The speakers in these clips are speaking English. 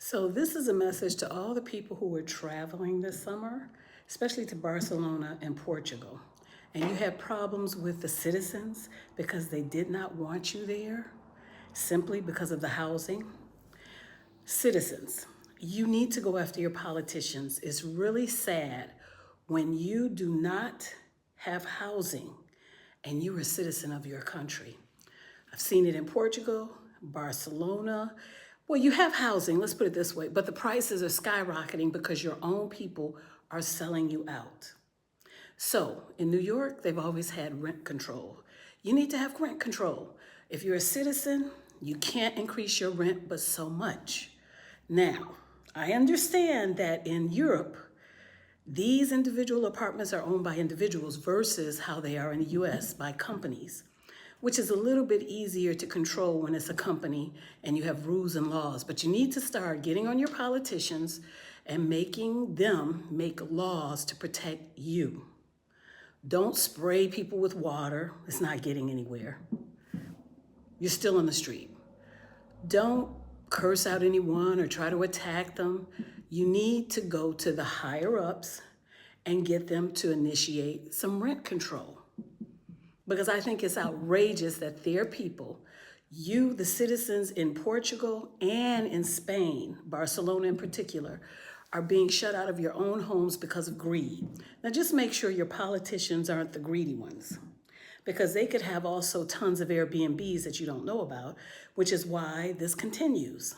So this is a message to all the people who are traveling this summer, especially to Barcelona and Portugal. And you had problems with the citizens because they did not want you there simply because of the housing. Citizens, you need to go after your politicians. It's really sad when you do not have housing and you're a citizen of your country. I've seen it in Portugal, Barcelona. Well, you have housing, let's put it this way, but the prices are skyrocketing because your own people are selling you out. So in New York, they've always had rent control. You need to have rent control. If you're a citizen, you can't increase your rent but so much. Now, I understand that in Europe, these individual apartments are owned by individuals versus how they are in the US by companies, which is a little bit easier to control when it's a company and you have rules and laws. But you need to start getting on your politicians and making them make laws to protect you. Don't spray people with water. It's not getting anywhere. You're still on the street. Don't curse out anyone or try to attack them. You need to go to the higher ups and get them to initiate some rent control. Because I think it's outrageous that their people, you, the citizens in Portugal and in Spain, Barcelona in particular, are being shut out of your own homes because of greed. Now just make sure your politicians aren't the greedy ones, because they could have also tons of Airbnbs that you don't know about, which is why this continues.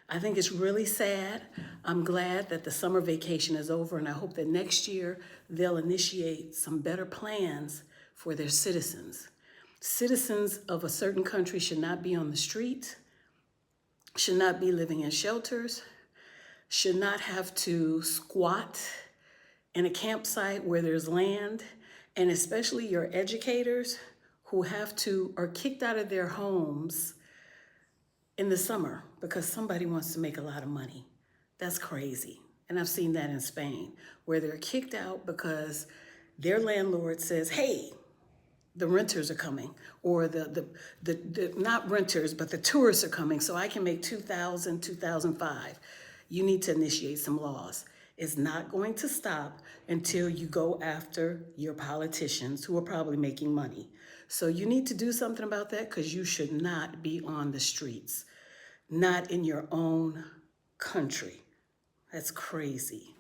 I think it's really sad. I'm glad that the summer vacation is over, and I hope that next year they'll initiate some better plans for their citizens. Citizens of a certain country should not be on the street, should not be living in shelters, should not have to squat in a campsite where there's land, and especially your educators who are kicked out of their homes in the summer because somebody wants to make a lot of money. That's crazy. And I've seen that in Spain, where they're kicked out because their landlord says, hey, the renters are coming, or the not renters, but the tourists are coming, so I can make 2,000, 2,005. You need to initiate some laws. It's not going to stop until you go after your politicians who are probably making money. So you need to do something about that, because you should not be on the streets, not in your own country. That's crazy.